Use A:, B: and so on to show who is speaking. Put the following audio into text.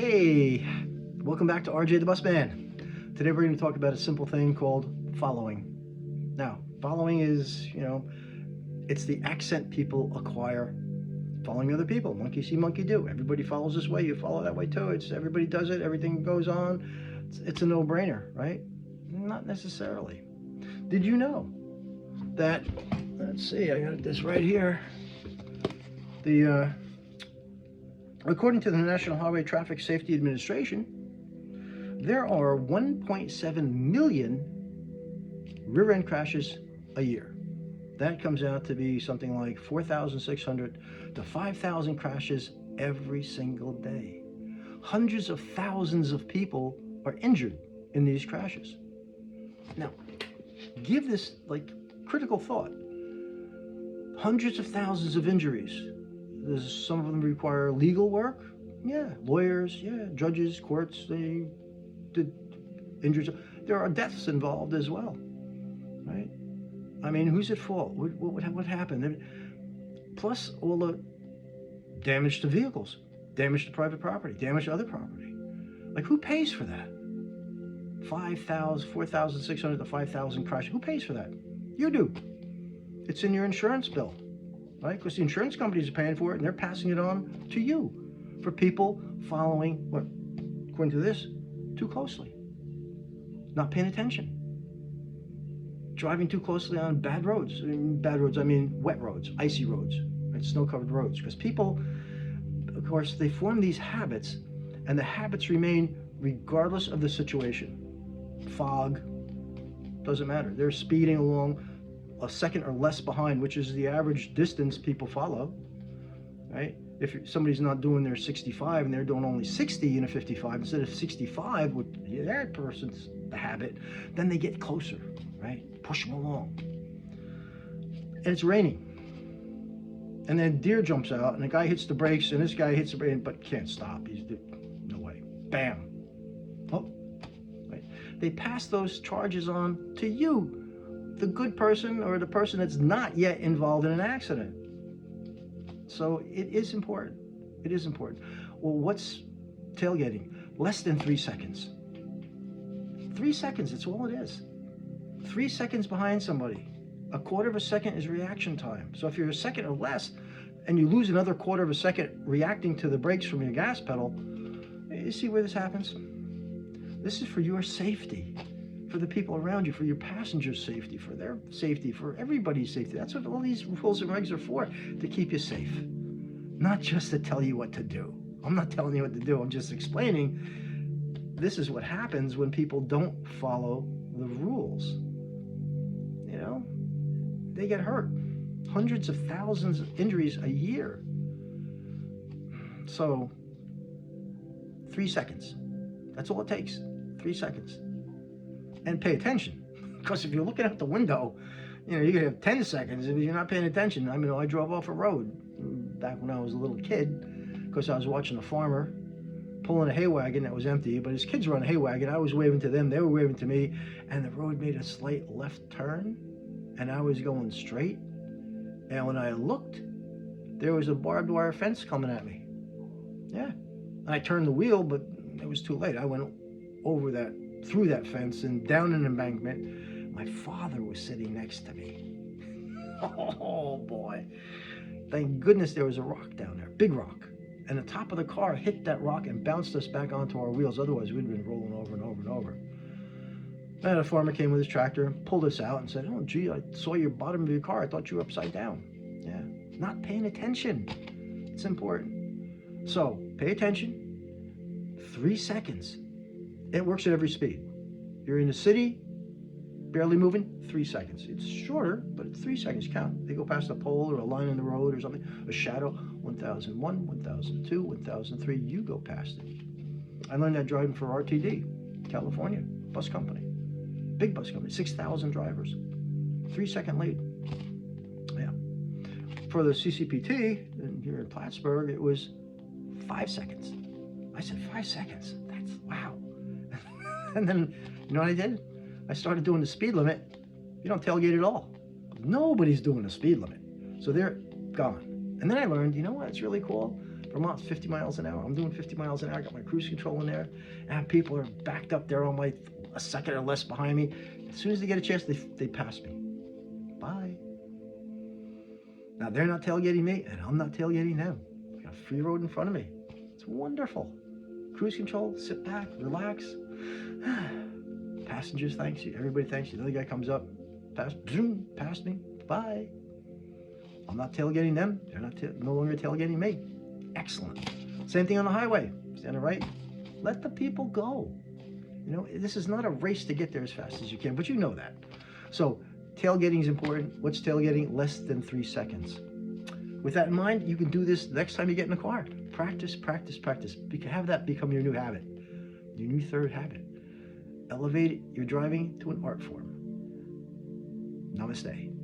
A: Hey, welcome back to RJ the Busman. Today we're going to talk about a simple thing called following. Now, following is, it's the accent people acquire following other people. Monkey see, monkey do. Everybody follows this way, you follow that way too. It's everybody does it, everything goes on. It's a no-brainer, right? Not necessarily. Did you know that, let's see, I got this right here. According to the National Highway Traffic Safety Administration, there are 1.7 million rear-end crashes a year. That comes out to be something like 4,600 to 5,000 crashes every single day. Hundreds of thousands of people are injured in these crashes. Now, give this critical thought. Hundreds of thousands of injuries. Some of them require legal work. Yeah, lawyers, yeah, judges, courts, they did injuries. There are deaths involved as well, right? I mean, who's at fault? What happened? Plus all the damage to vehicles, damage to private property, damage to other property. Like, who pays for that? 4,600 to 5,000 crashes. Who pays for that? You do. It's in your insurance bill. Right? Because the insurance companies are paying for it and they're passing it on to you for people following, what, according to this, too closely. Not paying attention. Driving too closely on bad roads. I mean wet roads, icy roads, right? Snow-covered roads. Because people, of course, they form these habits and the habits remain regardless of the situation. Fog, doesn't matter. They're speeding along a second or less behind, which is the average distance people follow, right? If somebody's not doing their 65 and they're doing only 60 in a 55 instead of 65 with that person's habit, then they get closer, right? Push them along. And it's raining. And then deer jumps out and the guy hits the brakes and this guy hits the brake but can't stop. He's no way. Bam. Oh, right? They pass those charges on to you, the good person or the person that's not yet involved in an accident. So it is important. It is important. Well, what's tailgating? Less than 3 seconds. 3 seconds, that's all it is. 3 seconds behind somebody. A quarter of a second is reaction time. So if you're a second or less and you lose another quarter of a second reacting to the brakes from your gas pedal, you see where this happens? This is for your safety, for the people around you, for your passengers' safety, for their safety, for everybody's safety. That's what all these rules and regs are for, to keep you safe. Not just to tell you what to do. I'm not telling you what to do, I'm just explaining this is what happens when people don't follow the rules. They get hurt. Hundreds of thousands of injuries a year. So, 3 seconds. That's all it takes, 3 seconds. And pay attention, because if you're looking out the window, you could have 10 seconds if you're not paying attention. I drove off a road back when I was a little kid because I was watching a farmer pulling a hay wagon that was empty, but his kids were on a hay wagon. I was waving to them, they were waving to me, and the road made a slight left turn and I was going straight, and when I looked, there was a barbed wire fence coming at me. Yeah, and I turned the wheel, but it was too late. I went over that, through that fence and down an embankment. My father was sitting next to me. Oh boy. Thank goodness there was a rock down there, big rock. And the top of the car hit that rock and bounced us back onto our wheels. Otherwise we'd have been rolling over and over and over. And a farmer came with his tractor, pulled us out and said, "Oh gee, I saw your bottom of your car. I thought you were upside down." Yeah, not paying attention. It's important. So pay attention. 3 seconds. It works at every speed. You're in the city, barely moving, 3 seconds. It's shorter, but 3 seconds count. They go past a pole or a line in the road or something, a shadow, 1001, 1002, 1003, you go past it. I learned that driving for RTD, California, bus company. Big bus company, 6,000 drivers. 3 second lead. Yeah. For the CCPT, here in Plattsburgh, it was 5 seconds. I said, 5 seconds? That's, wow. And then, you know what I did? I started doing the speed limit. You don't tailgate at all. Nobody's doing the speed limit. So they're gone. And then I learned, you know what, it's really cool? Vermont's 50 miles an hour. I'm doing 50 miles an hour. I got my cruise control in there, and people are backed up there on my a second or less behind me. As soon as they get a chance, they pass me. Bye. Now they're not tailgating me, and I'm not tailgating them. I got a free road in front of me. It's wonderful. Cruise control, sit back, relax. Passengers thanks you. Everybody thanks you. The other guy comes up, past me. Bye. I'm not tailgating them. They're not no longer tailgating me. Excellent. Same thing on the highway. Stand to the right. Let the people go. You know, this is not a race to get there as fast as you can, but you know that. So tailgating is important. What's tailgating? Less than 3 seconds. With that in mind, you can do this next time you get in the car. Practice, practice, practice. Have that become your new habit, your new third habit. Elevate your driving to an art form. Namaste.